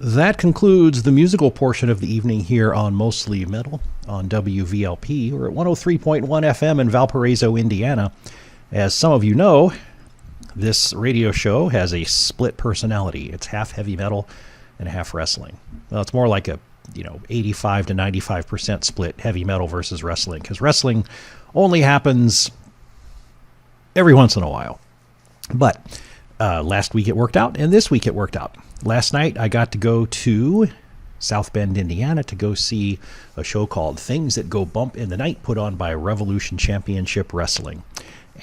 That concludes the musical portion of the evening here on Mostly Metal on WVLP. We're at 103.1 FM in Valparaiso, Indiana. As some of you know, this radio show has a split personality. It's half heavy metal and half wrestling. Well, it's more like a 85 to 95% split heavy metal versus wrestling, because wrestling only happens every once in a while. But last week it worked out, and this week it worked out. Last night I got to go to South Bend, Indiana to go see a show called Things That Go Bump in the Night, put on by Revolution Championship Wrestling.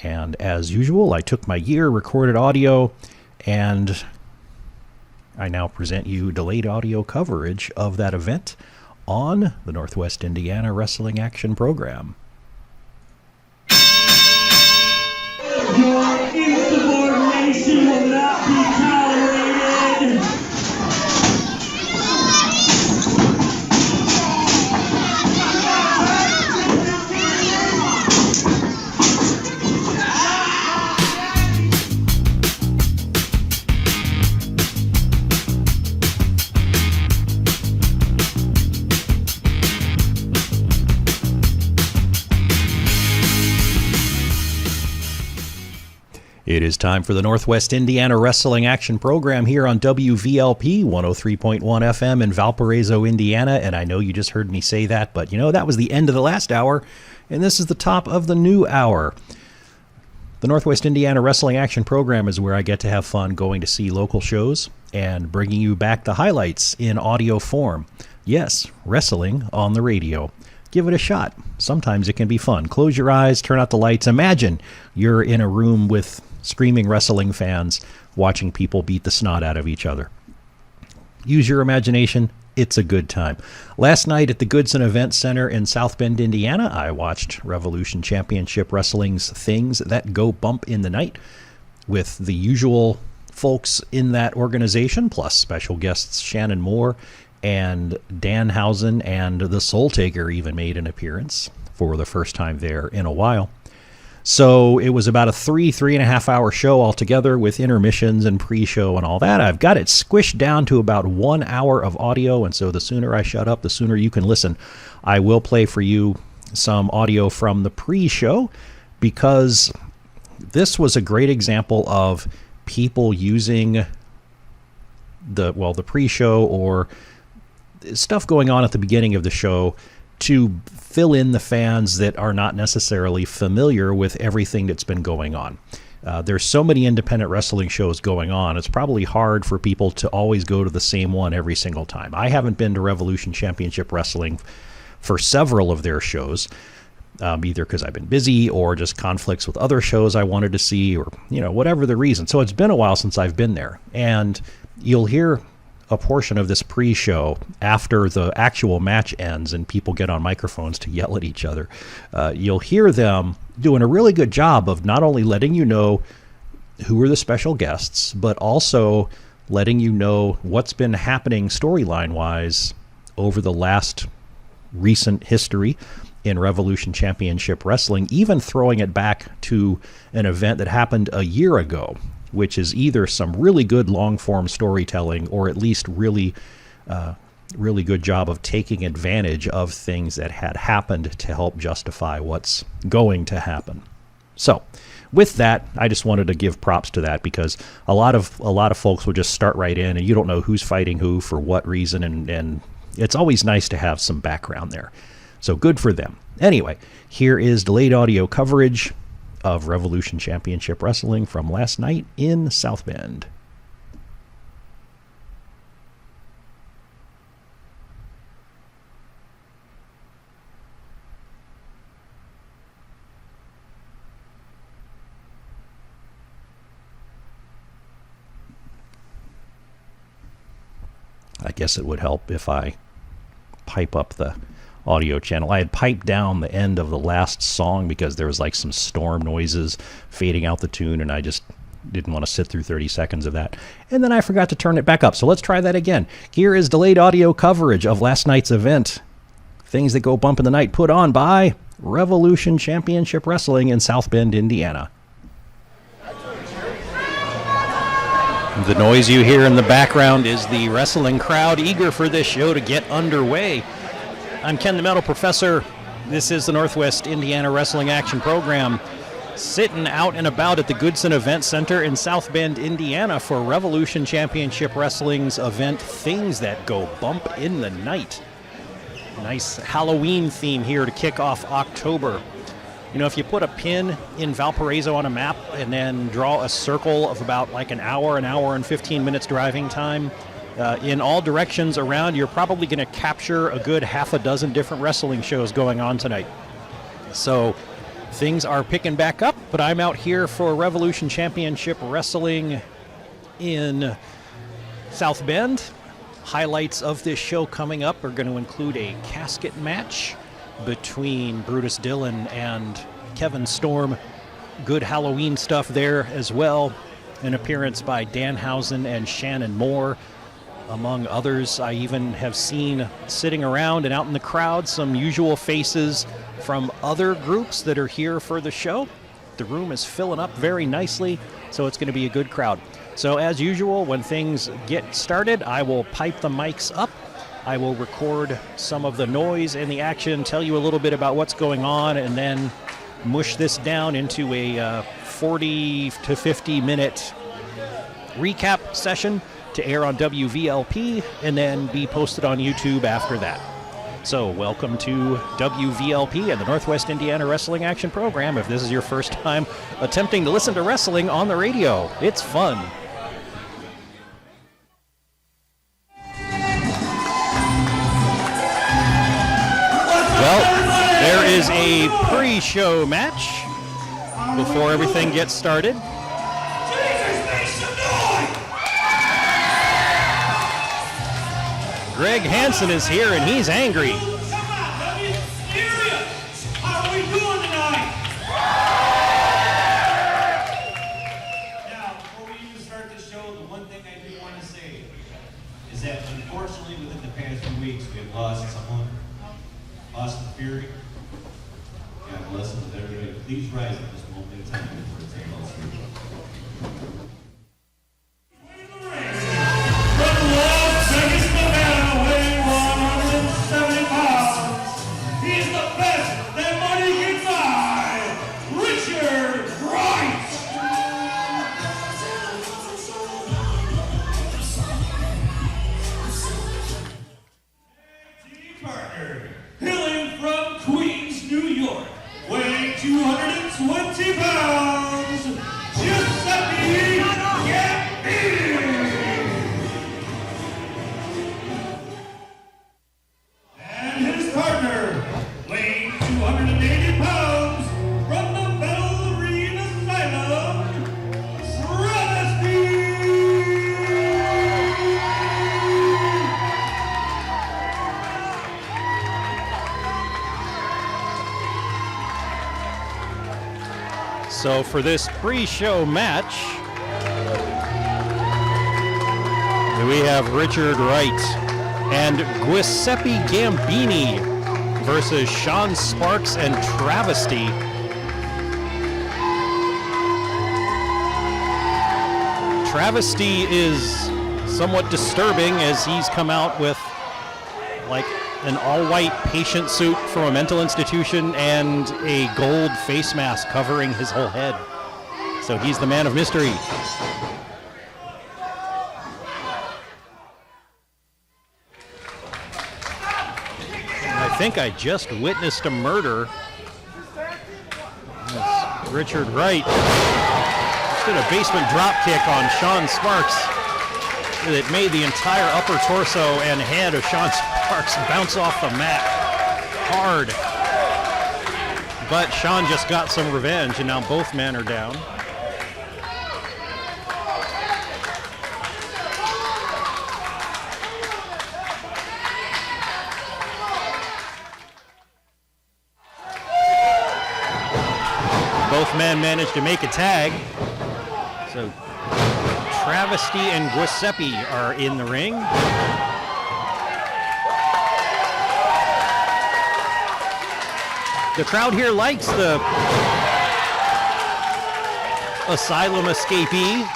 And as usual, I took my gear, recorded audio, and I now present you delayed audio coverage of that event on the Northwest Indiana Wrestling Action Program. Your insubordination will not be tolerated. It is time for the Northwest Indiana Wrestling Action Program here on WVLP 103.1 FM in Valparaiso, Indiana. And I know you just heard me say that, but that was the end of the last hour, and this is the top of the new hour. The Northwest Indiana Wrestling Action Program is where I get to have fun going to see local shows and bringing you back the highlights in audio form. Yes, wrestling on the radio. Give it a shot. Sometimes it can be fun. Close your eyes, turn out the lights. Imagine you're in a room with screaming wrestling fans watching people beat the snot out of each other. Use your imagination. It's a good time. Last night at the Goodson Event Center in South Bend, Indiana, I watched Revolution Championship Wrestling's Things That Go Bump in the Night with the usual folks in that organization, plus special guests Shannon Moore and Danhausen, and the Soul Taker even made an appearance for the first time there in a while. So it was about a 3.5 hour show altogether with intermissions and pre-show and all that. I've got it squished down to about 1 hour of audio, and so the sooner I shut up, the sooner you can listen. I will play for you some audio from the pre-show, because this was a great example of people using the pre-show or stuff going on at the beginning of the show to fill in the fans that are not necessarily familiar with everything that's been going on. There's so many independent wrestling shows going on, it's probably hard for people to always go to the same one every single time. I haven't been to Revolution Championship Wrestling for several of their shows, either because I've been busy or just conflicts with other shows I wanted to see, or whatever the reason. So it's been a while since I've been there, and you'll hear a portion of this pre-show after the actual match ends and people get on microphones to yell at each other. You'll hear them doing a really good job of not only letting you know who are the special guests, but also letting you know what's been happening storyline-wise over the last recent history in Revolution Championship Wrestling, even throwing it back to an event that happened a year ago, which is either some really good long-form storytelling or at least really good job of taking advantage of things that had happened to help justify what's going to happen. So with that, I just wanted to give props to that, because a lot of folks will just start right in and you don't know who's fighting who for what reason, and it's always nice to have some background there. So good for them. Anyway, here is delayed audio coverage of Revolution Championship Wrestling from last night in South Bend. I guess it would help if I pipe up the audio channel. I had piped down the end of the last song because there was like some storm noises fading out the tune, and I just didn't want to sit through 30 seconds of that. And then I forgot to turn it back up. So let's try that again. Here is delayed audio coverage of last night's event, Things That Go Bump in the Night, put on by Revolution Championship Wrestling in South Bend, Indiana. The noise you hear in the background is the wrestling crowd eager for this show to get underway. I'm Ken the Metal Professor. This is the Northwest Indiana Wrestling Action Program, sitting out and about at the Goodson Event Center in South Bend, Indiana for Revolution Championship Wrestling's event, Things That Go Bump in the Night. Nice Halloween theme here to kick off October. You know, if you put a pin in Valparaiso on a map and then draw a circle of about like an hour and 15 minutes driving time, in all directions around, you're probably going to capture a good half a dozen different wrestling shows going on tonight. So things are picking back up, but I'm out here for Revolution Championship Wrestling in South Bend. Highlights of this show coming up are going to include a casket match between Brutus Dillon and Kevin Storm. Good Halloween stuff there as well. An appearance by Danhausen and Shannon Moore, among others. I even have seen sitting around and out in the crowd some usual faces from other groups that are here for the show. The room is filling up very nicely, so it's going to be a good crowd. So as usual, when things get started, I will pipe the mics up. I will record some of the noise and the action, tell you a little bit about what's going on, and then mush this down into a 40 to 50 minute recap session to air on WVLP and then be posted on YouTube after that. So welcome to WVLP and the Northwest Indiana Wrestling Action Program. If this is your first time attempting to listen to wrestling on the radio, it's fun. Well, there is a pre-show match before everything gets started. Greg Hansen is here and he's angry. Come on, let me serious. How are we doing tonight? Now, before we even start the show, the one thing I do want to say is that unfortunately within the past few weeks we have lost someone, Austin Fury. God bless him with everybody. Please rise at this moment in time for his loss. So for this pre-show match, we have Richard Wright and Giuseppe Gambini versus Sean Sparks and Travesty. Travesty is somewhat disturbing as he's come out with like an all-white patient suit from a mental institution and a gold face mask covering his whole head. So he's the man of mystery. I think I just witnessed a murder. That's Richard Wright just did a basement drop kick on Sean Sparks that made the entire upper torso and head of Sean Sparks bounce off the mat hard. But Sean just got some revenge, and now both men are down. Both men managed to make a tag. So Travesty and Giuseppe are in the ring. The crowd here likes the asylum escapee.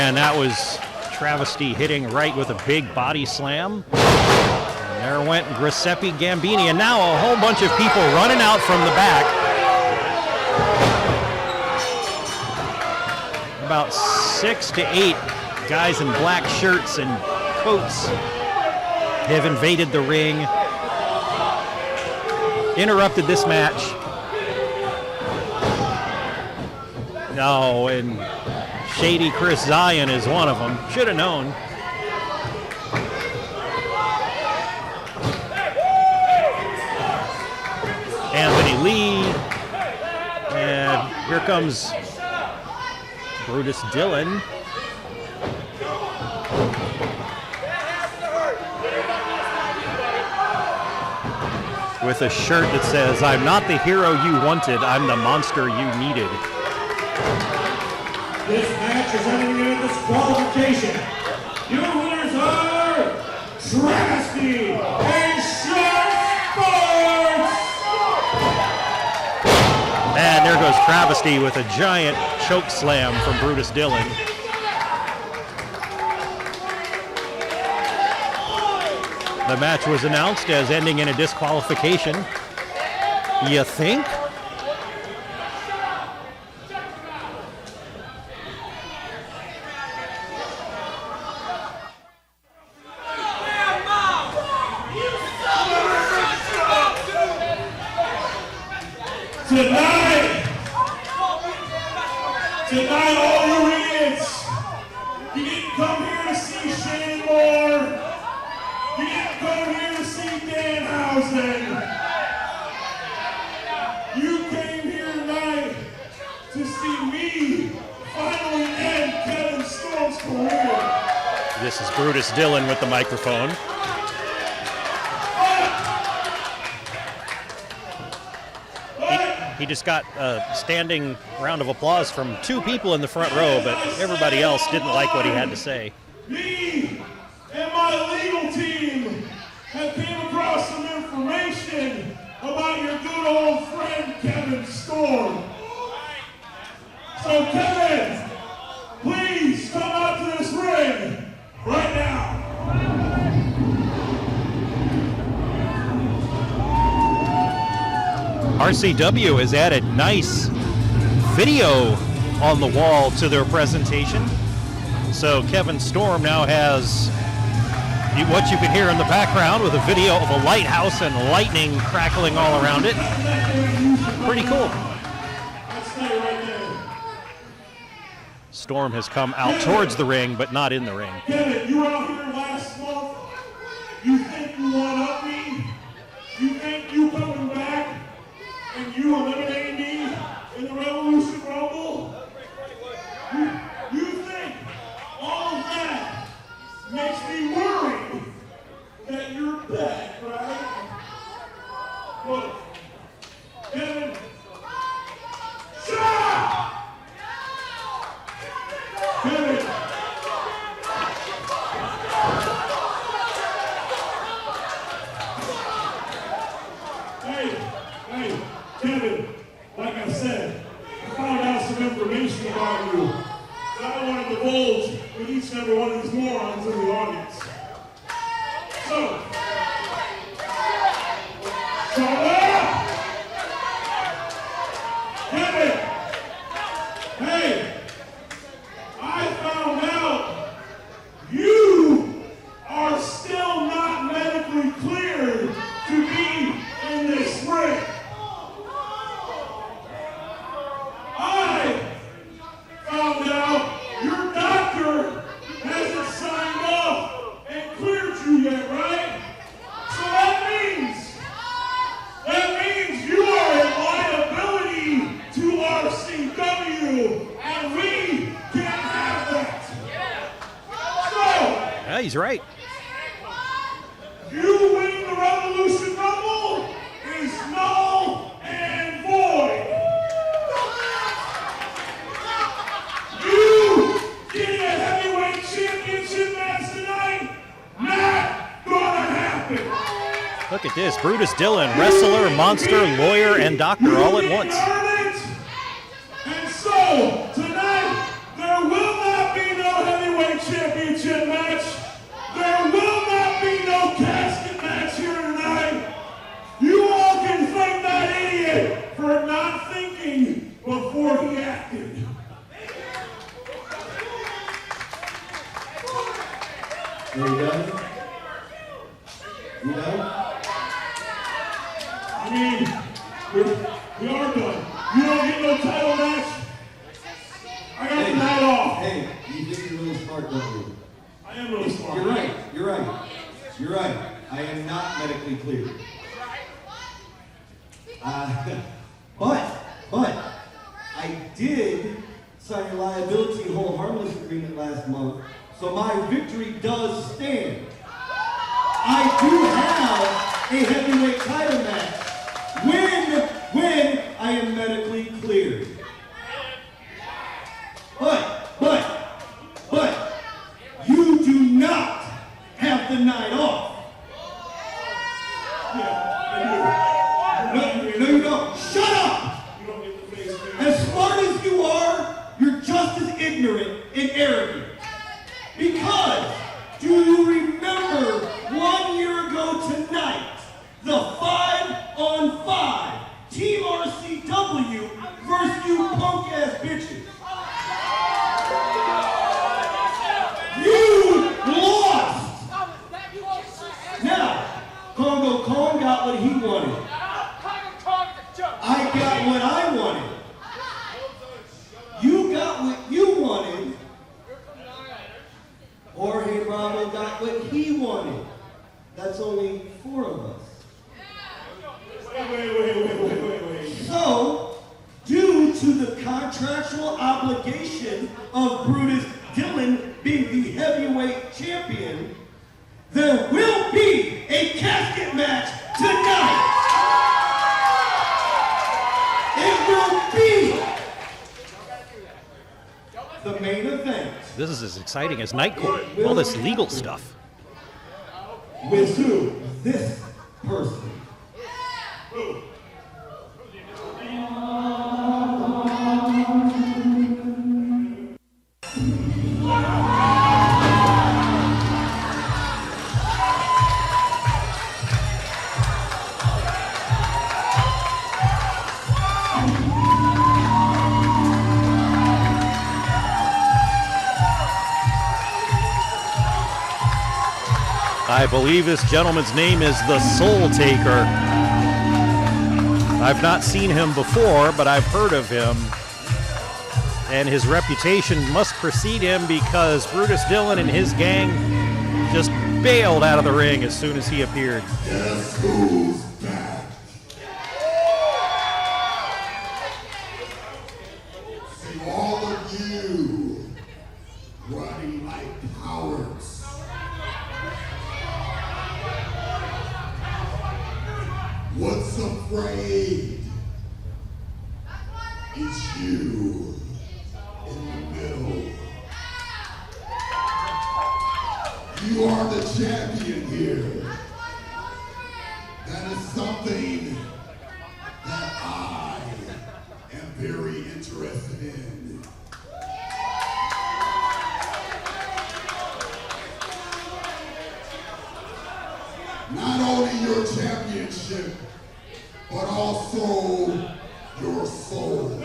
Man, that was Travesty hitting right with a big body slam. And there went Giuseppe Gambini, and now a whole bunch of people running out from the back. About 6 to 8 guys in black shirts and coats have invaded the ring, interrupted this match. Oh, and Shady Chris Zion is one of them. Should have known. Anthony Lee. And here comes Brutus Dillon. With a shirt that says, "I'm not the hero you wanted, I'm the monster you needed." This match is ending in a disqualification. Your winners are Travesty and Sharp Sports! And there goes Travesty with a giant choke slam from Brutus Dillon. The match was announced as ending in a disqualification. You think? Tonight, all you idiots, you didn't come here to see Shane Moore. You didn't come here to see Danhausen. You came here tonight to see me finally end Kevin Storm's career. This is Brutus Dillon with the microphone. He just got a standing round of applause from 2 people in the front row, but everybody else didn't like what he had to say. Me and my legal team have came across some information about your good old friend Kevin Storm. So Kevin, please come out to this ring right now. RCW has added nice video on the wall to their presentation. So Kevin Storm now has what you can hear in the background with a video of a lighthouse and lightning crackling all around it. Pretty cool. Storm has come out towards the ring, but not in the ring. Kevin, you were out here last month. You think you one-up me? You think you coming back and you eliminating me in the Revolution Rumble? You think all of that makes me worried that you're back, right? Look, Kevin, shut up! Kevin! Hey, Kevin, like I said, I found out some information about you that I want to divulge with each and every one of these morons in the audience. So, shut up! Kevin! Hey! I found out you are still not medically cleared to be in this ring. I found out your doctor hasn't signed off and cleared you yet, right? So that means you are a liability to RCW, and we can't have that. So, Yeah, he's right. you winning the Revolution Rumble is null and void. You getting a heavyweight championship match tonight? Not gonna happen. Look at this. Brutus Dillon, wrestler, monster, lawyer, and doctor all at once. And so, tonight, there will not be no heavyweight You know? I mean, we are done. You don't get no title match. I got the night off. Hey, you think you're really smart, don't you? I am really smart. You're right. You're right. You're right. I am not medically cleared. But I did sign a liability and hold harmless agreement last month, so my victory does stand. I do have a heavyweight title match when I am medically cleared. But you do not have the night off. Yeah, No, you don't. Shut up! you don't get the face man. As smart as you are, you're just as ignorant and arrogant. Because, do you remember 1 year ago tonight, the 5-on-5 Team RCW versus you punk-ass bitches? You lost! Now, Congo Kong got what he wanted. I got what I wanted. You got what you wanted. Jorge Bravo got what he wanted. That's only 4 of us. Wait. So, due to the contractual obligation of Brutus Dillon being the heavyweight champion, there will be a casket match tonight. It will be the main event. This is as exciting as Night Court. All this legal stuff. With who? This person. I believe this gentleman's name is the Soul Taker. I've not seen him before, but I've heard of him. And his reputation must precede him because Brutus Dillon and his gang just bailed out of the ring as soon as he appeared. Guess who's back? See all of you running like cowards. What's afraid? It's you in the middle. You are the champion here. That is something that I am very interested in. Not only your championship, but also your soul.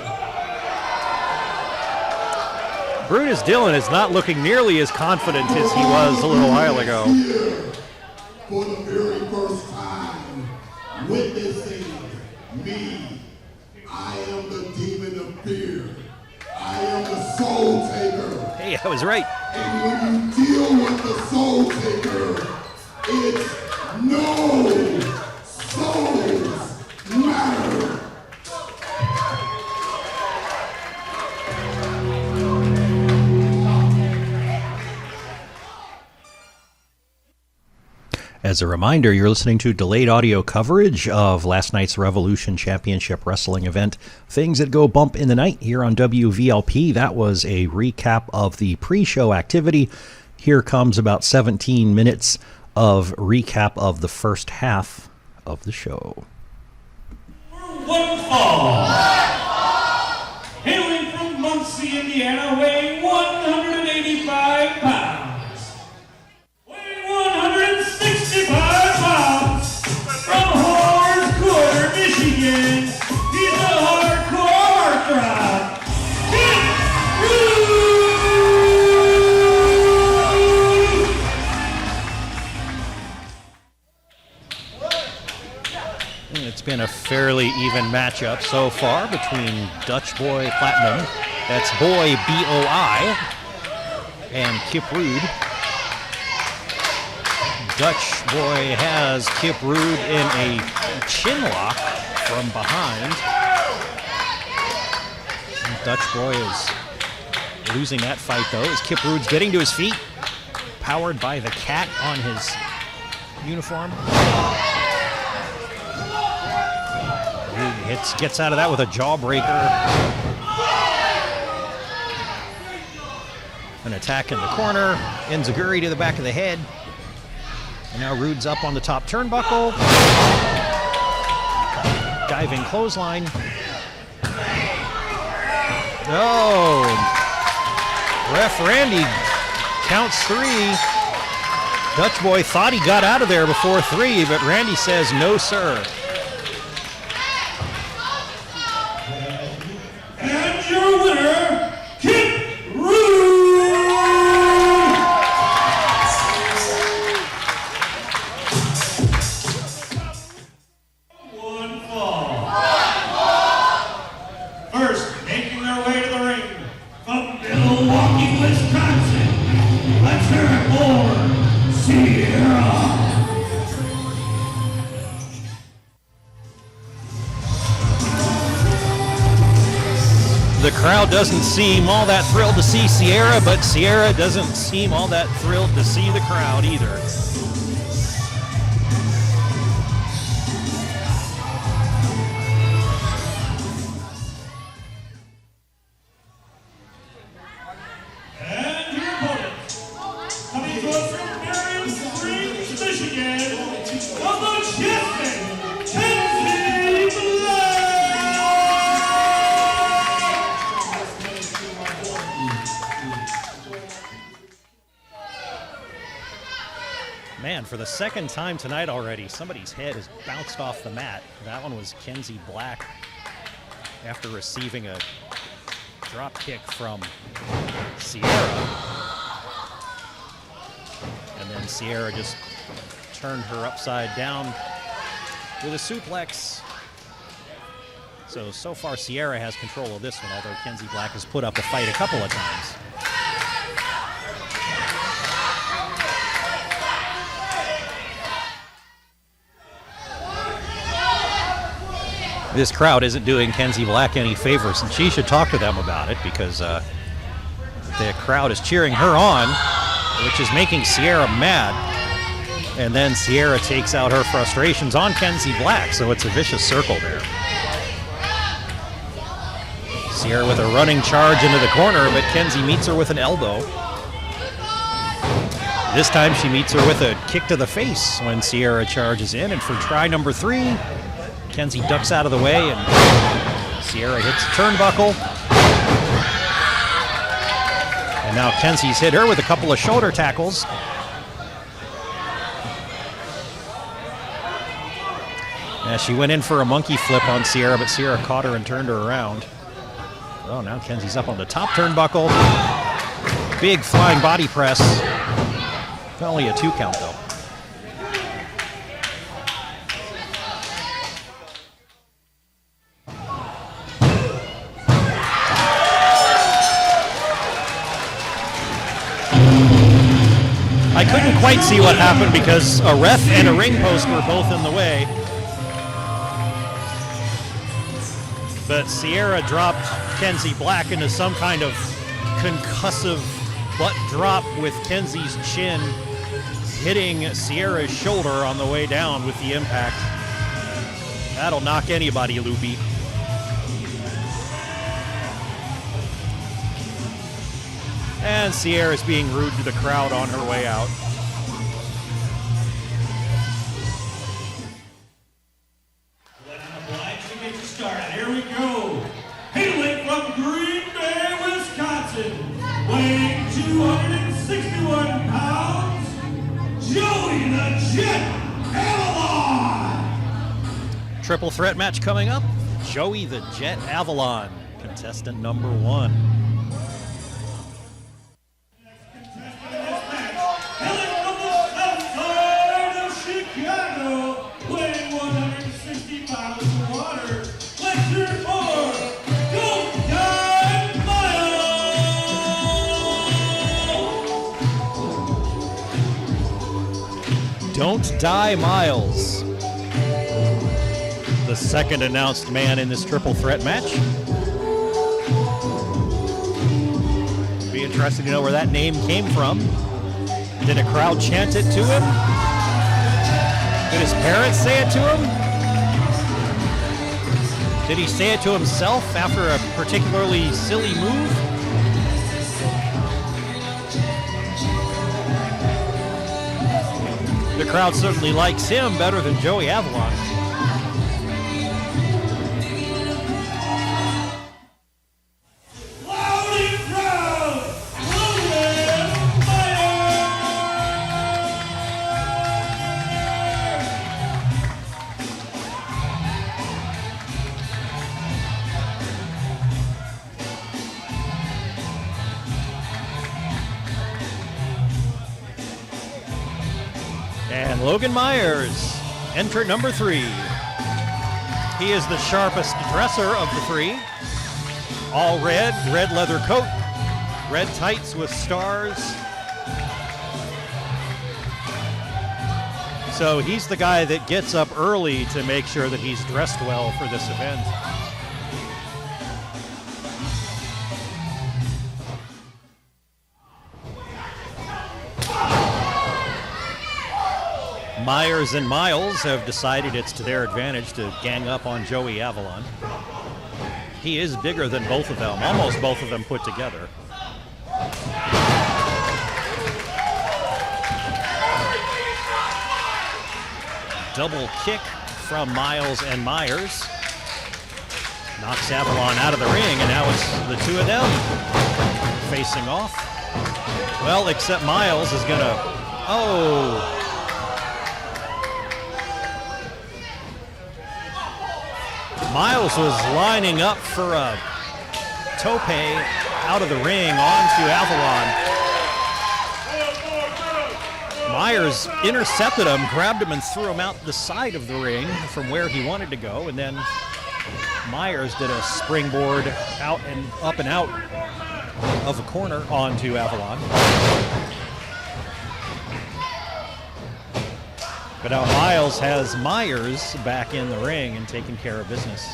Brutus Dillon is not looking nearly as confident as he was a little while ago. Here, for the very first time, witnessing me, I am the demon of fear. I am the soul taker. Hey, I was right. And when you deal with the soul taker, it's no souls matter. As a reminder, you're listening to delayed audio coverage of last night's Revolution Championship Wrestling event, Things That Go Bump in the Night, here on WVLP. That was a recap of the pre-show activity. Here comes about 17 minutes of recap of the first half of the show. One fall. Hailing from Muncie, Indiana, weighing 185 pounds. Weighing 165 pounds. From Horns Quarter, Michigan. He's a hardcore heartthrob. It's been a fairly even matchup so far between Dutch Boy Platinum, that's Boy B-O-I, and Kip Rude. Dutch Boy has Kip Rude in a chin lock from behind. And Dutch Boy is losing that fight though, as Kip Rude's getting to his feet, powered by the cat on his uniform. Rude gets out of that with a jawbreaker. An attack in the corner, enziguri to the back of the head. And now Rude's up on the top turnbuckle. Diving clothesline. Oh! Ref Randy counts 3. Dutch Boy thought he got out of there before 3, but Randy says no, sir. And your winner, Kip Rude! One fall. First, making their way to the ring from Milwaukee, Wisconsin. Let's hear it for Sierra. The crowd doesn't seem all that thrilled to see Sierra, but Sierra doesn't seem all that thrilled to see the crowd either. And your opponent, coming to us from Marion Springs, Michigan, from the champion, Kenzie Black! Man, for the second time tonight already, somebody's head has bounced off the mat. That one was Kenzie Black after receiving a drop kick from Sierra. And then Sierra just turned her upside down with a suplex. So far Sierra has control of this one, although Kenzie Black has put up a fight a couple of times. This crowd isn't doing Kenzie Black any favors, and she should talk to them about it, because the crowd is cheering her on, which is making Sierra mad. And then Sierra takes out her frustrations on Kenzie Black, so it's a vicious circle there. Sierra with a running charge into the corner, but Kenzie meets her with an elbow. This time she meets her with a kick to the face when Sierra charges in, and for try number 3, Kenzie ducks out of the way, and Sierra hits the turnbuckle. And now Kenzie's hit her with a couple of shoulder tackles. Yeah, she went in for a monkey flip on Sierra, but Sierra caught her and turned her around. Oh, now Kenzie's up on the top turnbuckle. Big flying body press. Only a 2 count, though. I couldn't quite see what happened because a ref and a ring post were both in the way. But Sierra dropped Kenzie Black into some kind of concussive butt drop with Kenzie's chin hitting Sierra's shoulder on the way down with the impact. That'll knock anybody loopy. And Sierra's being rude to the crowd on her way out. Letting the Blacks to get you started. Here we go. Hailing from Green Bay, Wisconsin, weighing 261 pounds, Joey the Jet Avalon. Triple threat match coming up. Joey the Jet Avalon, contestant number 1. Hailing from the south side of Chicago, weighing 160 pounds, Die Miles, the second announced man in this triple threat match. Be interesting to know where that name came from. Did a crowd chant it to him? Did his parents say it to him? Did he say it to himself after a particularly silly move? The crowd certainly likes him better than Joey Avalon. Loud and proud, Logan Meyer! And Logan Myers, entrant number 3. He is the sharpest dresser of the 3. All red, red leather coat, red tights with stars. So he's the guy that gets up early to make sure that he's dressed well for this event. Myers and Miles have decided it's to their advantage to gang up on Joey Avalon. He is bigger than both of them, almost both of them put together. Double kick from Miles and Myers. Knocks Avalon out of the ring, and now it's the two of them facing off. Well, except Miles is gonna, oh. Miles was lining up for a tope out of the ring onto Avalon. Myers intercepted him, grabbed him, and threw him out the side of the ring from where he wanted to go, and then Myers did a springboard out and up and out of a corner onto Avalon. But now Miles has Myers back in the ring and taking care of business.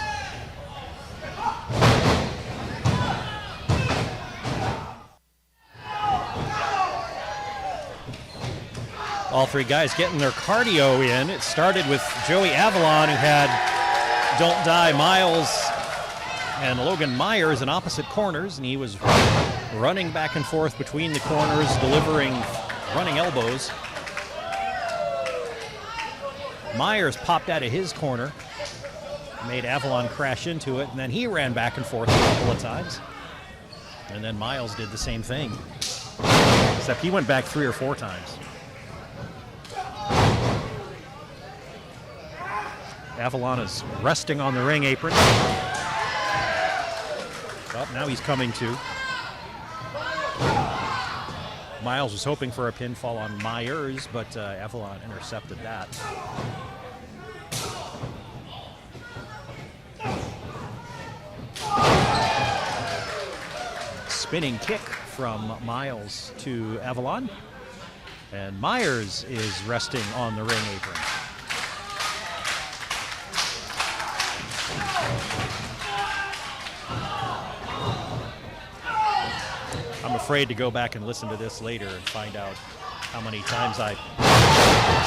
All three guys getting their cardio in. It started with Joey Avalon, who had Don't Die Miles and Logan Myers in opposite corners, and he was running back and forth between the corners, delivering running elbows. Myers popped out of his corner, made Avalon crash into it, and then he ran back and forth a couple of times. And then Miles did the same thing, except he went back 3 or 4 times. Avalon is resting on the ring apron. Oh, now he's coming to. Miles was hoping for a pinfall on Myers, but Avalon intercepted that. Spinning kick from Miles to Avalon. And Myers is resting on the ring apron. I'm afraid to go back and listen to this later and find out how many times I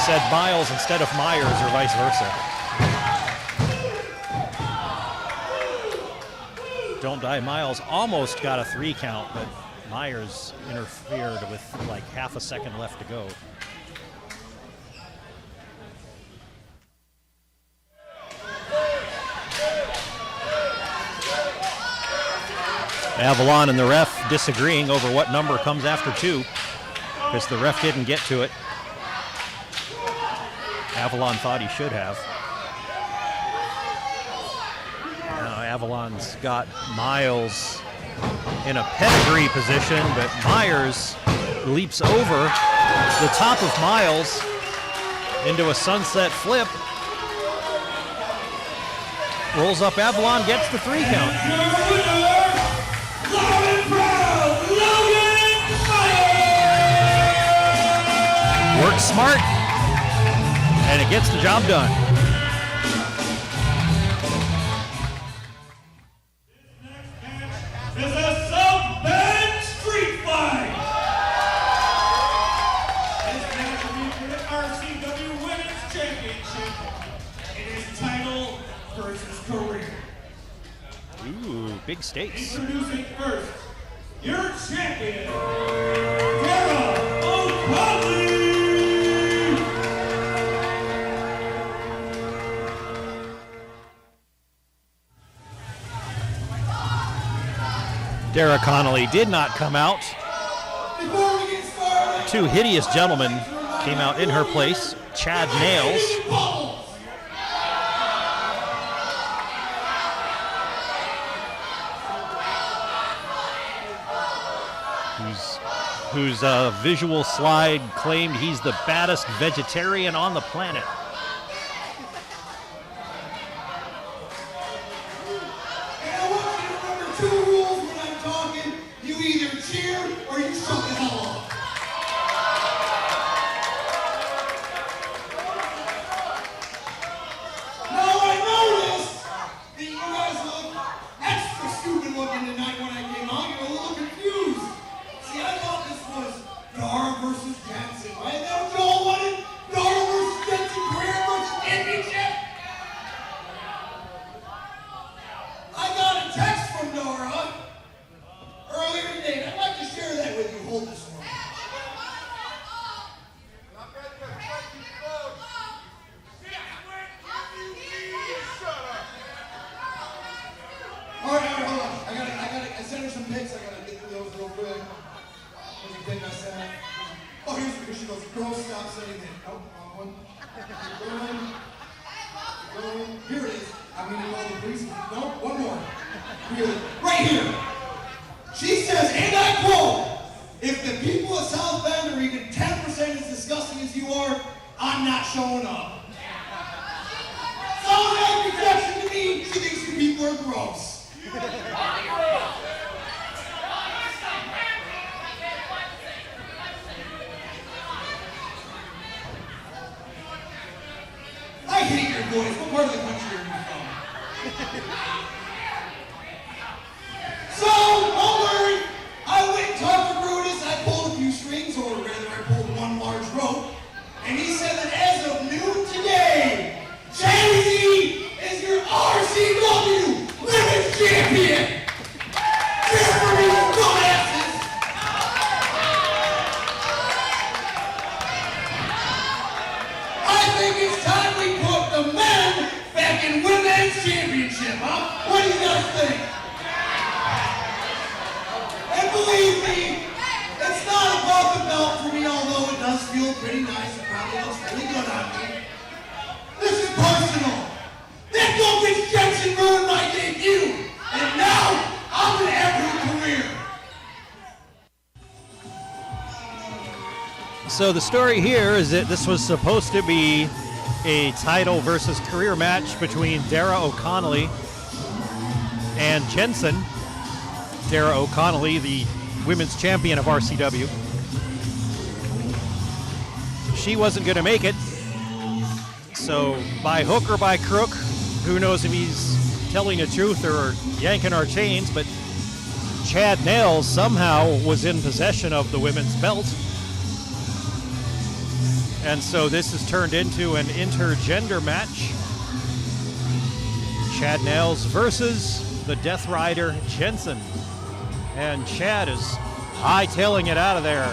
said Miles instead of Myers or vice versa. Don't Die Miles almost got a 3 count, but Myers interfered with like half a second left to go. Avalon and the ref disagreeing over what number comes after 2, because the ref didn't get to it. Avalon thought he should have. Now Avalon's got Miles in a pedigree position, but Myers leaps over the top of Miles into a sunset flip. Rolls up Avalon, gets the 3 count. Loud and proud, Logan Meyer! Works smart. And it gets the job done. Is a sub-band street fight. This match will be for the RCW Women's Championship. It is title versus career. Ooh, big stakes. Introducing first, your champion, Dara O'Conley. Dara Connolly did not come out. Before we get started, Two hideous gentlemen came out in her place. Chad Nails whose visual slide claimed he's the baddest vegetarian on the planet. and I want you to remember two rules when I'm talking. You either cheer or you shut the hell up. Now I noticed that you guys look extra stupid looking tonight when I came out. You're a little confused. See, I thought this was Dara versus Jensen. Right? Is that what y'all wanted? Dara versus Jensen, career versus championship? I got a text from Dara earlier today, and I'd like to share that with you. Hold this one. All right, hold on. I sent her some pics. I gotta get through those real quick. There's a pic I sent her. Oh, here's the she goes, girl, stop sending it. Nope, wrong one. Keep going. Here it is. I mean, all the reason. No, one more. Here, right here. She says, and I quote, if the people of South Bend are even 10% as disgusting as you are, I'm not showing up. Sounds like rejection to me. She thinks you people are gross. I hate your voice. What part of the country are you from? So, don't worry. I went and talked to Brutus. I pulled a few strings, or rather, I pulled one large rope. And he said that as of noon today, Jay-Z is your RCW Women's Champion. Cheer for me, you dumbasses. I think it's time we put the men back in Women's Championship, huh? What do you guys think? And believe me, it's not about the belt for me, although it does feel pretty nice. It probably looks really good on me. This is personal. That Goldfish Jensen ruined my debut, and now I'm gonna have her career. So the story here is that this was supposed to be a title versus career match between Dara O'Connolly and Jensen. Dara O'Connolly, the women's champion of RCW. She wasn't going to make it. So by hook or by crook, who knows if he's telling the truth or yanking our chains, but Chad Nails somehow was in possession of the women's belt. And so this has turned into an intergender match. Chad Nails versus the Death Rider Jensen. And Chad is hightailing it out of there.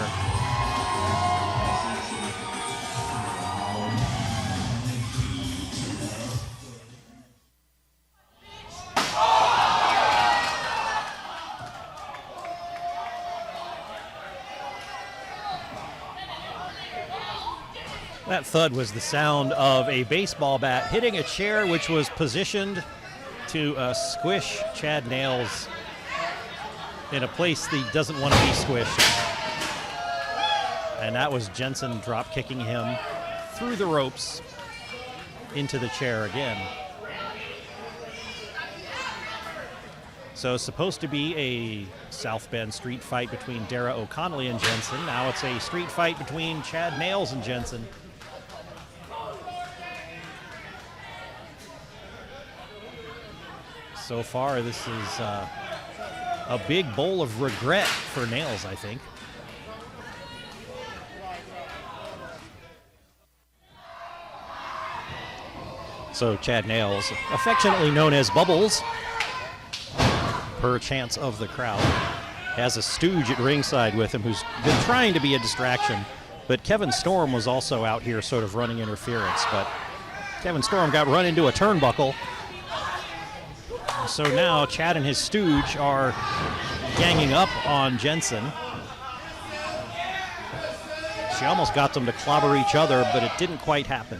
That thud was the sound of a baseball bat hitting a chair which was positioned to squish Chad Nails in a place that he doesn't want to be squished. And that was Jensen drop kicking him through the ropes into the chair again. So it's supposed to be a South Bend street fight between Dara O'Connolly and Jensen. Now it's a street fight between Chad Nails and Jensen. So far, this is a big bowl of regret for Nails, I think. So Chad Nails, affectionately known as Bubbles, per chance of the crowd, has a stooge at ringside with him who's been trying to be a distraction. But Kevin Storm was also out here sort of running interference. But Kevin Storm got run into a turnbuckle. So now Chad and his stooge are ganging up on Jensen. She almost got them to clobber each other, but it didn't quite happen.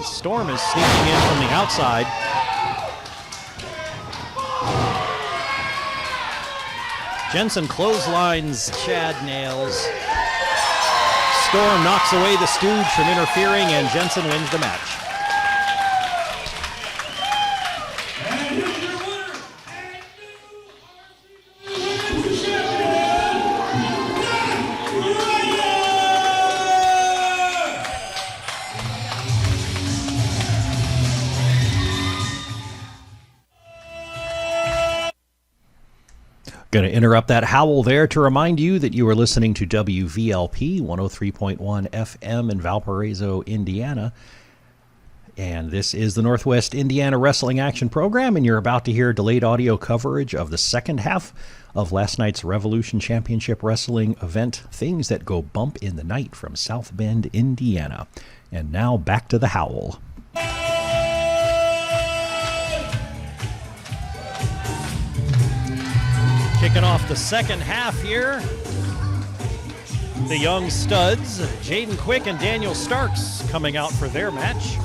Storm is sneaking in from the outside. Jensen clotheslines Chad Nails. Storm knocks away the stooge from interfering, and Jensen wins the match. And here's your winner, and new champion, Going to interrupt that howl there to remind you that you are listening to WVLP 103.1 FM in Valparaiso, Indiana. And this is the Northwest Indiana Wrestling Action Program, and you're about to hear delayed audio coverage of the second half of last night's Revolution Championship Wrestling event, Things That Go Bump in the Night from South Bend, Indiana. And now back to the howl. Kicking off the second half here, the young studs, Jaden Quick and Daniel Starks, coming out for their match.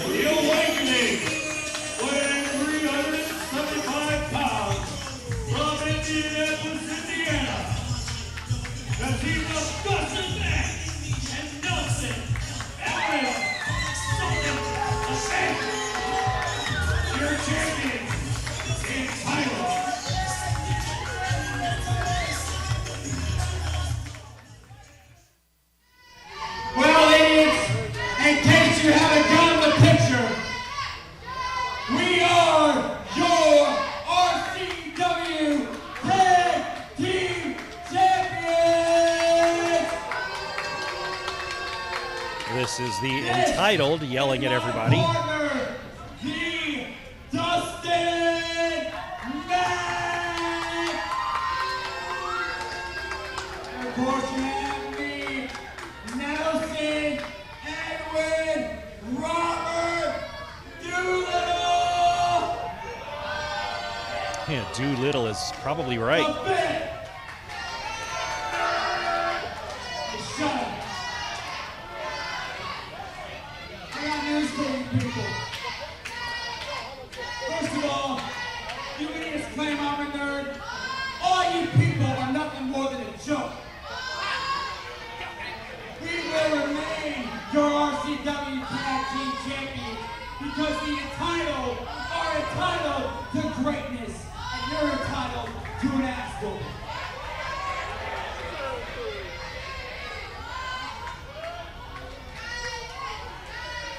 The Awakening, weighing 375 pounds, from Indianapolis, Indiana. The team of Dustin and Nelson Everett. Your champion, entitled. Well, ladies, in case you haven't gotten the picture, we are your RCW Tag Team Champions! This is the Entitled yelling at everybody. The Dustin Mack! And of course you have me, Nelson Edwin Robert Doolittle! Yeah, Doolittle is probably right. The bit. The shut. I got news for you people. First of all, you idiots claim I'm a nerd. All you people are nothing more than a joke. We will remain your RCW Tag Team Champions because the entitled are entitled to greatness and you're entitled to an ass whooping.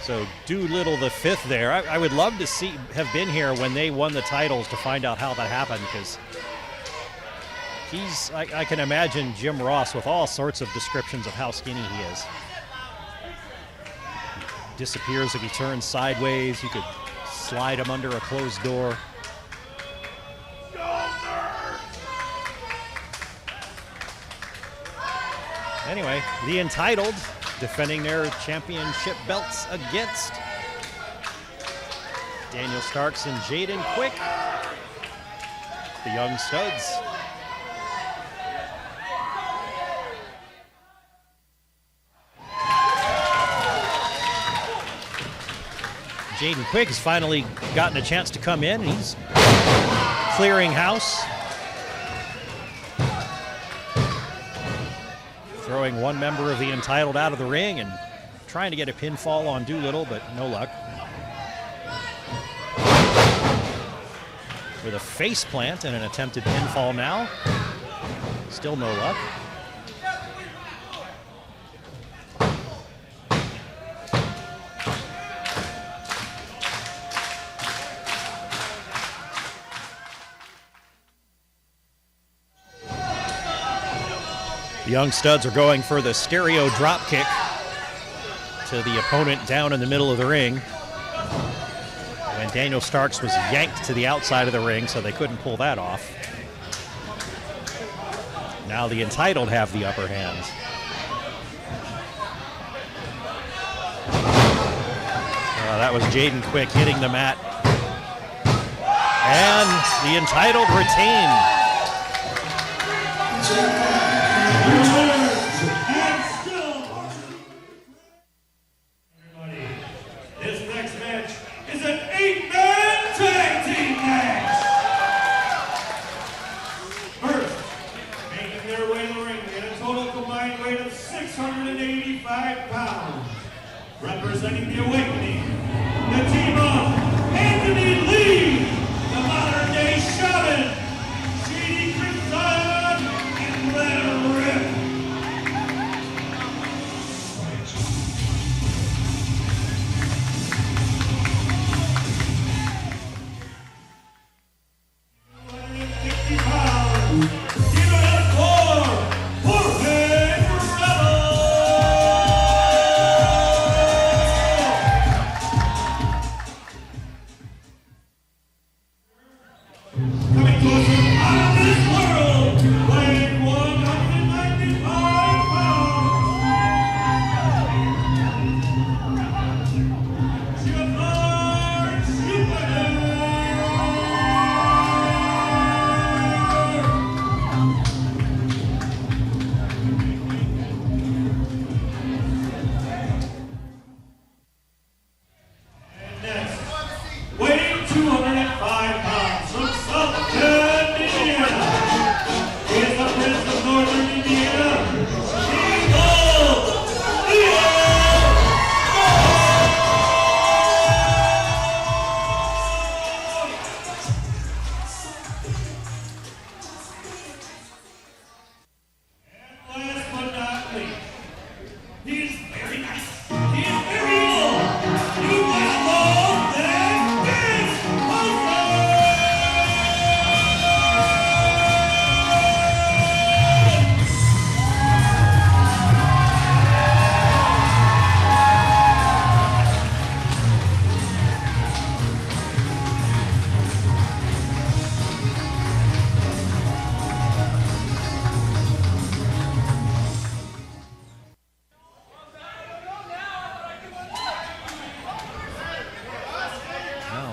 So Doolittle the fifth there. I would love to have been here when they won the titles to find out how that happened, because I can imagine Jim Ross with all sorts of descriptions of how skinny he is. Disappears if he turns sideways. You could slide him under a closed door. Anyway, the Entitled defending their championship belts against Daniel Starks and Jaden Quick, the young studs. Jaden Quick has finally gotten a chance to come in. He's clearing house. Throwing one member of the Entitled out of the ring and trying to get a pinfall on Doolittle, but no luck. With a face plant and an attempted pinfall now. Still no luck. The young studs are going for the stereo drop kick to the opponent down in the middle of the ring. When Daniel Starks was yanked to the outside of the ring, so they couldn't pull that off. Now the Entitled have the upper hand. That was Jaden Quick hitting the mat. And the Entitled retain. This next match is an 8-man tag team match. First, making their way to the ring at a total combined weight of 685 pounds. Representing the Awakening, the team of Anthony Lee, the modern-day shaman, Shady Chris and Let 'Em Rip.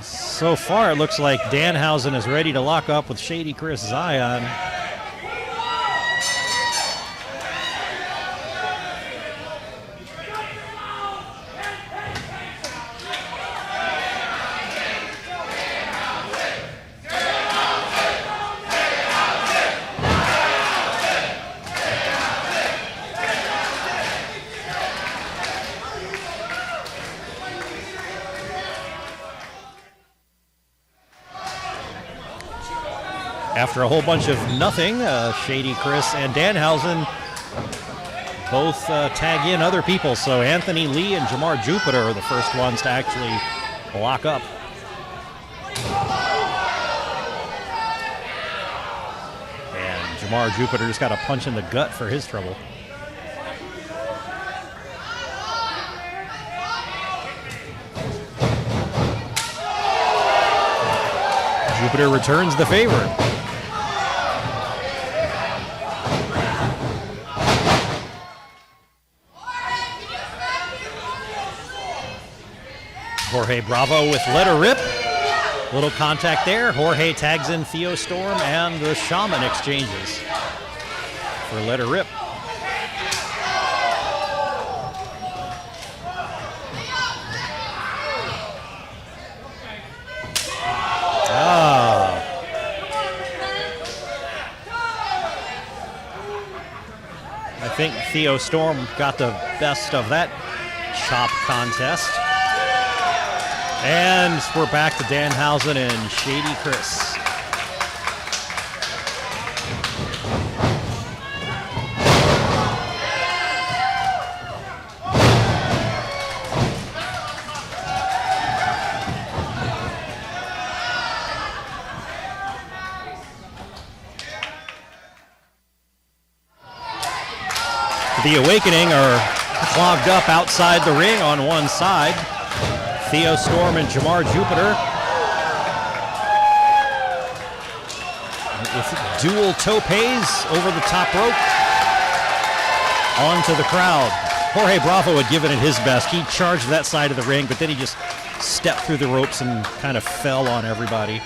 So far, it looks like Danhausen is ready to lock up with Shady Chris Zion. After a whole bunch of nothing, Shady Chris and Danhausen both tag in other people. So Anthony Lee and Jamar Jupiter are the first ones to actually lock up. And Jamar Jupiter just got a punch in the gut for his trouble. Jupiter returns the favor. Jorge Bravo with Let 'Em Rip. Little contact there. Jorge tags in Theo Storm, and the Shaman exchanges for Let 'Em Rip. I think Theo Storm got the best of that chop contest. And we're back to Danhausen and Shady Chris. The Awakening are clogged up outside the ring on one side. Theo Storm and Jamar Jupiter with dual topes over the top rope onto the crowd. Jorge Bravo had given it his best. He charged that side of the ring, but then he just stepped through the ropes and kind of fell on everybody.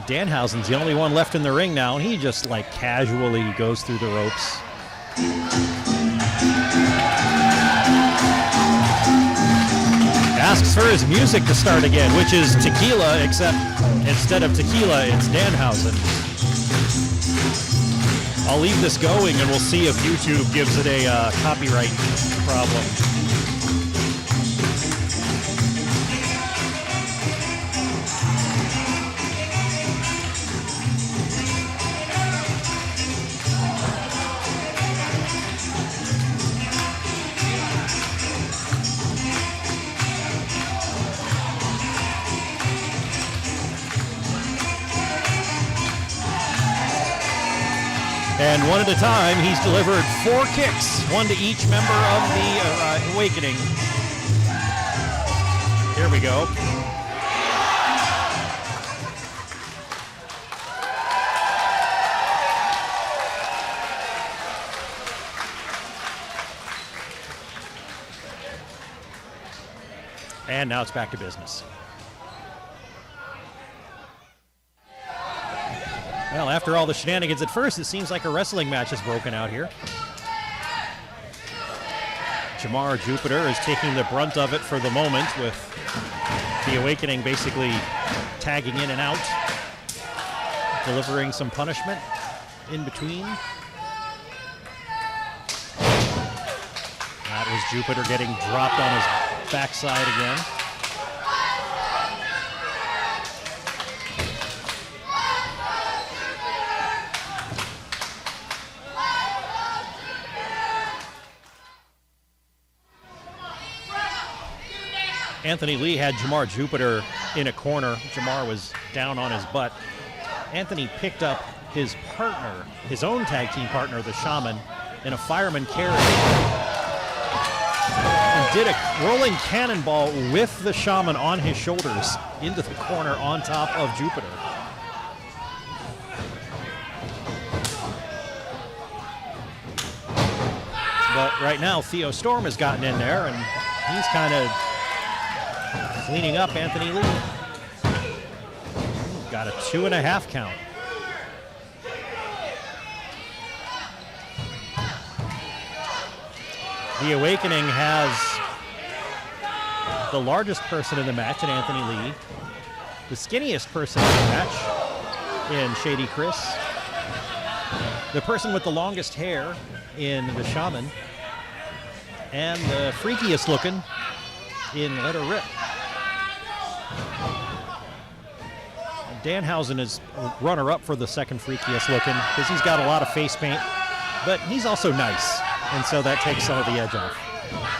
Danhausen's the only one left in the ring now, and he just like casually goes through the ropes. Asks for his music to start again, which is tequila, except instead of tequila, it's Danhausen. I'll leave this going and we'll see if YouTube gives it a copyright problem. And one at a time, he's delivered 4 kicks, one to each member of the Awakening. Here we go. And now it's back to business. Well, after all the shenanigans at first, it seems like a wrestling match has broken out here. Jamar Jupiter is taking the brunt of it for the moment, with the Awakening basically tagging in and out, delivering some punishment in between. That was Jupiter getting dropped on his backside again. Anthony Lee had Jamar Jupiter in a corner. Jamar was down on his butt. Anthony picked up his partner, his own tag team partner, the Shaman, in a fireman carry, and did a rolling cannonball with the Shaman on his shoulders into the corner on top of Jupiter. But right now, Theo Storm has gotten in there, and he's kind of cleaning up Anthony Lee. Got a 2.5 count. The Awakening has the largest person in the match in Anthony Lee, the skinniest person in the match in Shady Chris, the person with the longest hair in the Shaman, and the freakiest looking in Let Her Rip. Danhausen is runner-up for the second freakiest looking because he's got a lot of face paint, but he's also nice, and so that takes some of the edge off.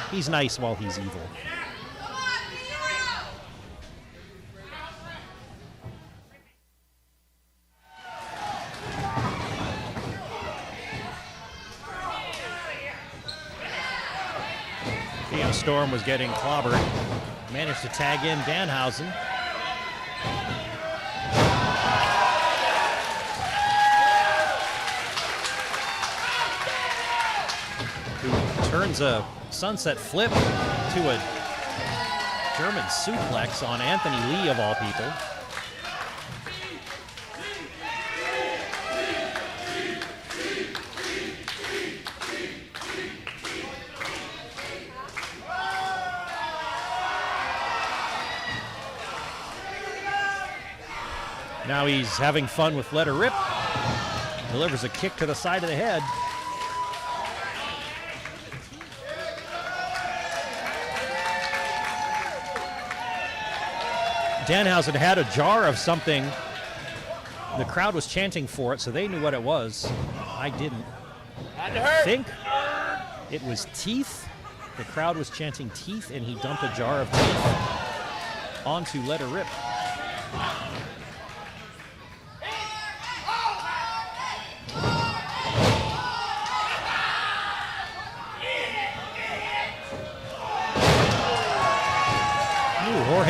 He's nice while he's evil. Theo Storm was getting clobbered, managed to tag in Danhausen. Turns a sunset flip to a German suplex on Anthony Lee, of all people. Now he's having fun with Let Her Rip. Delivers a kick to the side of the head. Danhausen had a jar of something. The crowd was chanting for it, so they knew what it was. I didn't. I think it was teeth. The crowd was chanting teeth, and he dumped a jar of teeth onto Let Her Rip.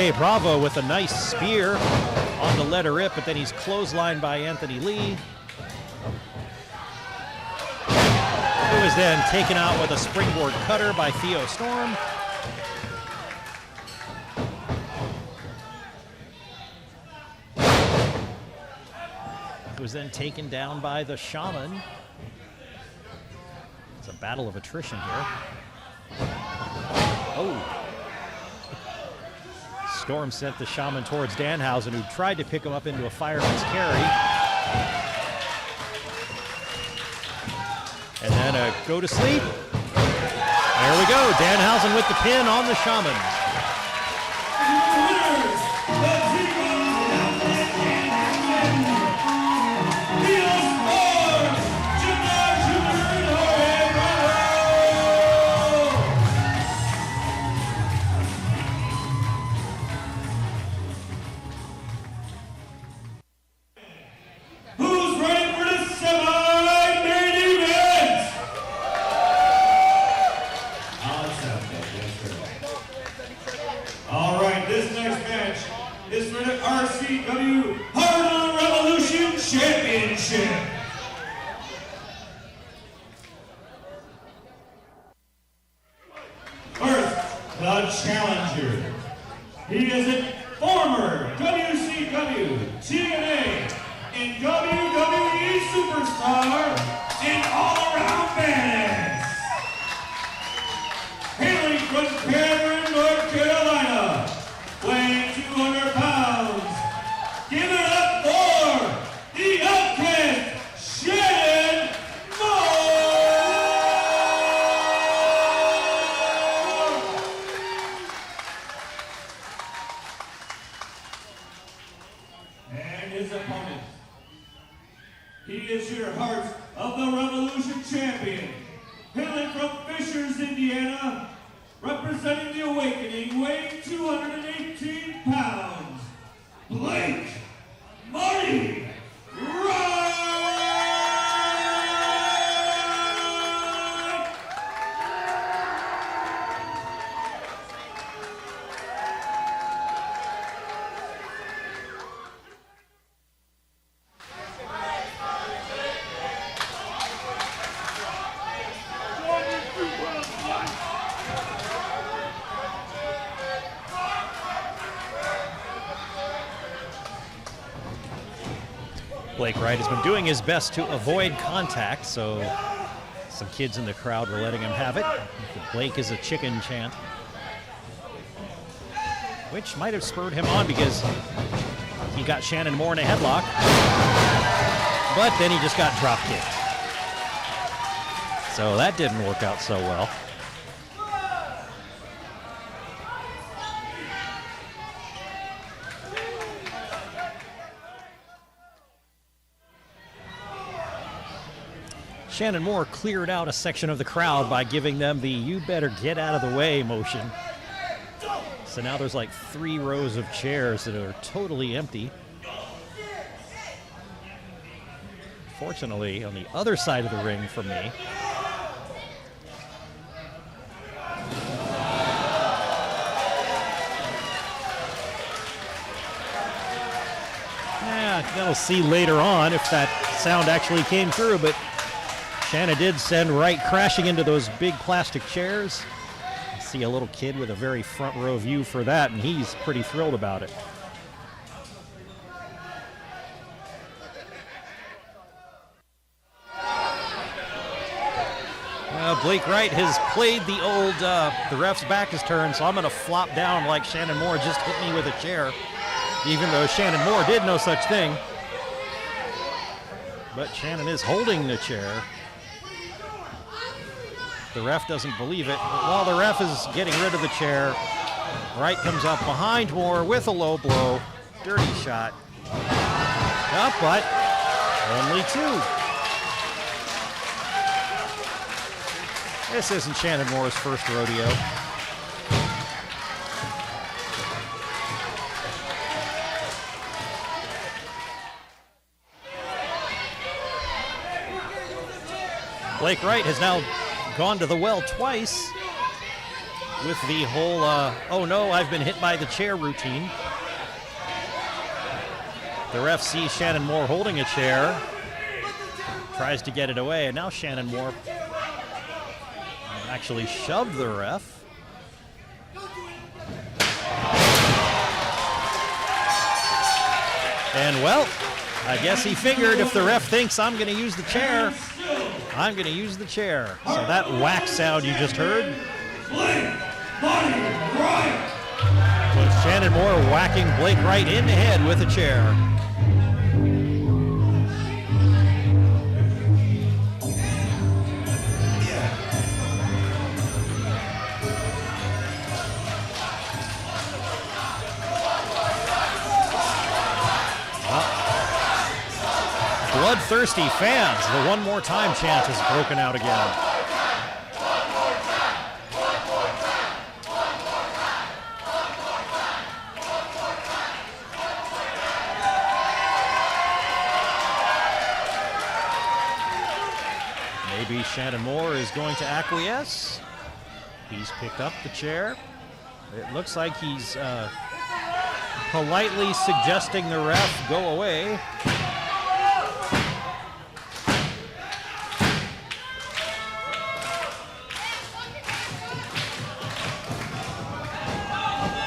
Jorge Bravo with a nice spear on the letter rip, but then he's clotheslined by Anthony Lee, who is then taken out with a springboard cutter by Theo Storm. Who was then taken down by the Shaman. It's a battle of attrition here. Oh. Storm sent the Shaman towards Danhausen, who tried to pick him up into a fireman's carry. And then a go to sleep. There we go. Danhausen with the pin on the Shaman. He is a former WCW, TNA, and WWE superstar and all-around badass. Hailing from Cameron, North Carolina, weighing 200 pounds. Give it up for the Outcast, Shannon Moore! And his opponent. He is your Heart of the Revolution champion, hailing from Fishers, Indiana, representing the Awakening, weighing 218 pounds, Blake Marty Wright! Blake Wright has been doing his best to avoid contact, so some kids in the crowd were letting him have it. Blake is a chicken chant, which might have spurred him on because he got Shannon Moore in a headlock, but then he just got drop kicked. So that didn't work out so well. Shannon Moore cleared out a section of the crowd by giving them the "you better get out of the way" motion. So now there's like 3 rows of chairs that are totally empty. Fortunately, on the other side of the ring from me, we'll see later on if that sound actually came through, but Shannon did send Wright crashing into those big plastic chairs. I see a little kid with a very front row view for that, and he's pretty thrilled about it. Blake Wright has played the old, the ref's back is turned, so I'm going to flop down like Shannon Moore just hit me with a chair, even though Shannon Moore did no such thing. But Shannon is holding the chair. The ref doesn't believe it. But while the ref is getting rid of the chair, Wright comes up behind Moore with a low blow. Dirty shot. But only 2. This isn't Shannon Moore's first rodeo. Blake Wright has now gone to the well twice. with the whole, oh no, I've been hit by the chair routine. The ref sees Shannon Moore holding a chair, tries to get it away, and now Shannon Moore actually shoved the ref. And well, I guess he figured if the ref thinks I'm going to use the chair, I'm going to use the chair. So that whack sound you just heard was Shannon Moore whacking Blake Wright in the head with a chair. Bloodthirsty fans. The one more time chant has broken out again. Maybe Shannon Moore is going to acquiesce. He's picked up the chair. It looks like he's politely suggesting the ref go away.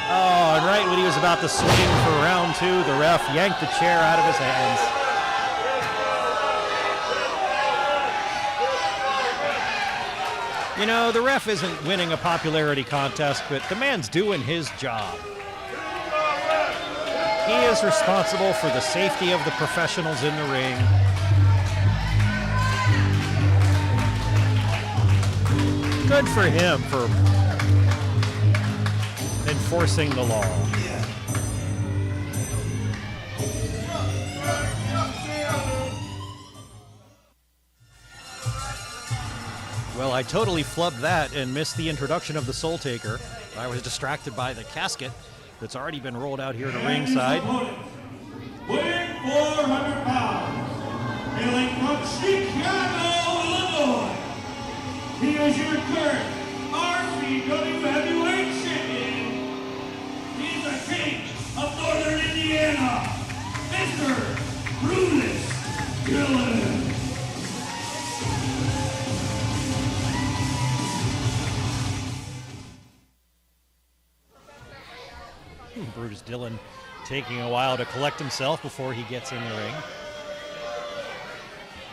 Oh, and right when he was about to swing for round two, the ref yanked the chair out of his hands. You know, the ref isn't winning a popularity contest, but the man's doing his job. He is responsible for the safety of the professionals in the ring. Good for him for enforcing the law. Well, I totally flubbed that and missed the introduction of the Soul Taker. I was distracted by the casket that's already been rolled out here to ringside. Weighing 400 pounds, hailing from Chicago, Illinois, he is your current RCW heavyweight champion. He's the king of Northern Indiana, Mr. Brutus Dillon. Brutus Dillon taking a while to collect himself before he gets in the ring.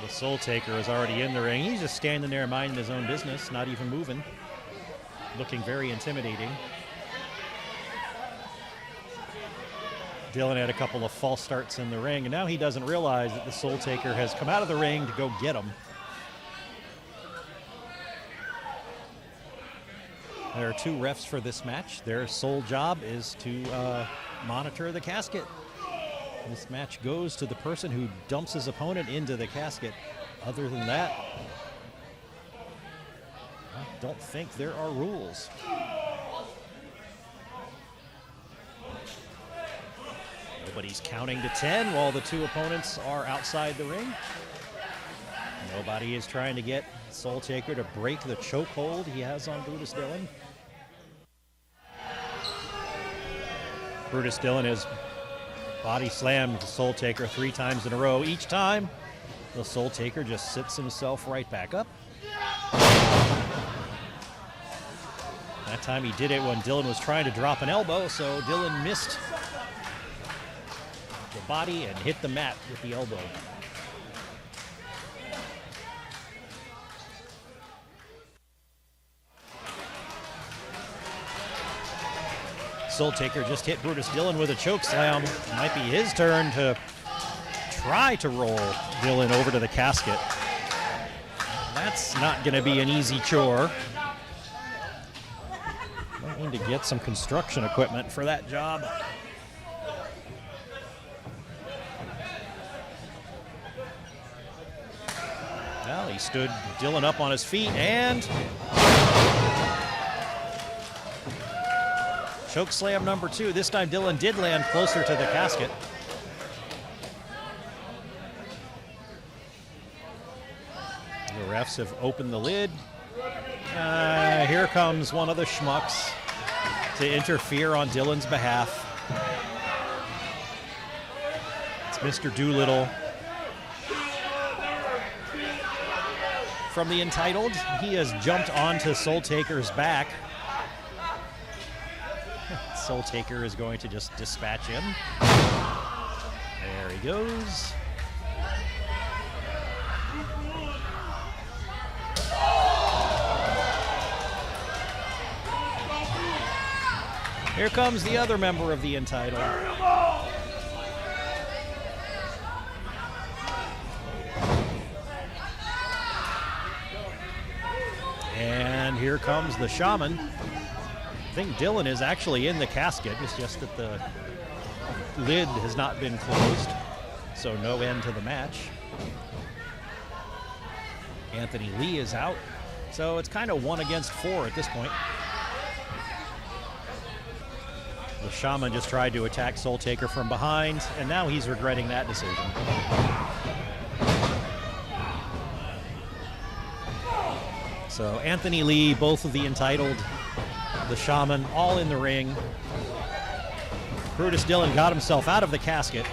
The Soul Taker is already in the ring. He's just standing there minding his own business, not even moving, looking very intimidating. Dillon had a couple of false starts in the ring, and now he doesn't realize that the Soul Taker has come out of the ring to go get him. There are two refs for this match. Their sole job is to monitor the casket. This match goes to the person who dumps his opponent into the casket. Other than that, I don't think there are rules. Nobody's counting to 10 while the two opponents are outside the ring. Nobody is trying to get Soul Taker to break the chokehold he has on Brutus Dillon. Brutus Dillon has body slammed the Soul Taker 3 times in a row. Each time, the Soul Taker just sits himself right back up. That time he did it when Dillon was trying to drop an elbow, so Dillon missed the body and hit the mat with the elbow. Soul Taker just hit Brutus Dillon with a choke slam. It might be his turn to try to roll Dillon over to the casket. That's not going to be an easy chore. Might need to get some construction equipment for that job. Well, he stood Dillon up on his feet and choke slam number 2. This time Dillon did land closer to the casket. The refs have opened the lid. Here comes one of the schmucks to interfere on Dylan's behalf. It's Mr. Doolittle. From the Entitled, he has jumped onto Soul Taker's back. Soul Taker is going to just dispatch him. There he goes. Here comes the other member of the Entitled. And here comes the Shaman. I think Dylan is actually in the casket. It's just that the lid has not been closed, so no end to the match. Anthony Lee is out, so it's kind of 1 against 4 at this point. The Shaman just tried to attack Soul Taker from behind, and now he's regretting that decision. So Anthony Lee, both of the Entitled, the Shaman, all in the ring. Brutus Dillon got himself out of the casket.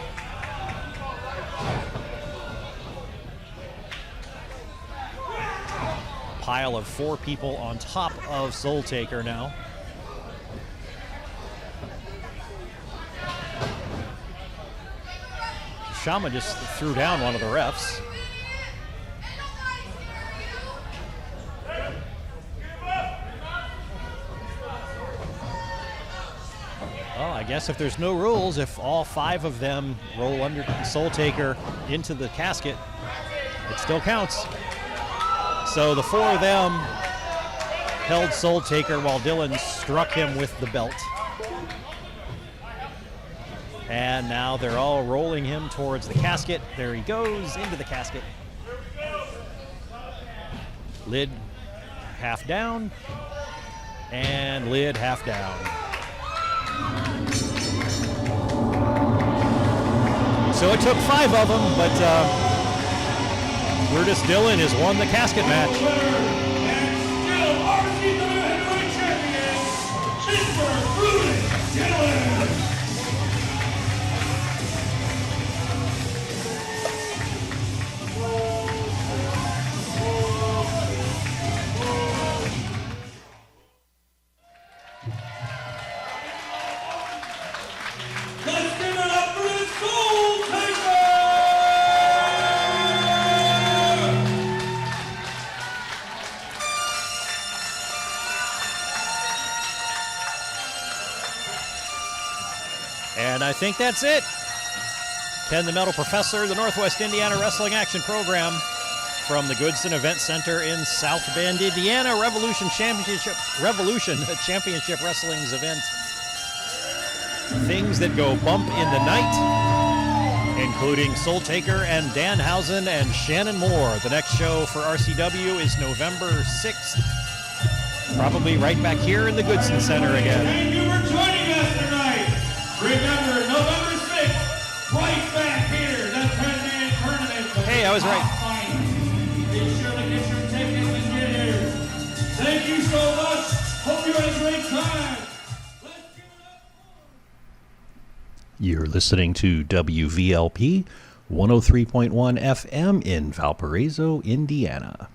Pile of 4 people on top of Soul Taker now. Shaman just threw down one of the refs. Well, I guess if there's no rules, if all 5 of them roll under Soul Taker into the casket, it still counts. So the 4 of them held Soul Taker while Dylan struck him with the belt. And now they're all rolling him towards the casket. There he goes into the casket. Lid half down, and lid half down. So it took 5 of them, but Brutus Dillon has won the casket match. And still RCW Heavyweight Champion, Mr. Brutus Dillon. Let's give it up for the Soul Taker! And I think that's it. Ken the Metal Professor, the Northwest Indiana Wrestling Action Program from the Goodson Event Center in South Bend, Indiana. Revolution, a Championship Wrestling's event. Things that go bump in the night, including Soul Taker and Danhausen and Shannon Moore. The next show for RCW is November 6th. Probably right back here in the Goodson Center again. Thank you for joining us tonight. Remember, November 6th, right back here, the 10-man tournament. Hey, I was right. Be sure to get your tickets and get here. Thank you so much. Hope you had a great time. Let's give it up. You're listening to WVLP 103.1 FM in Valparaiso, Indiana.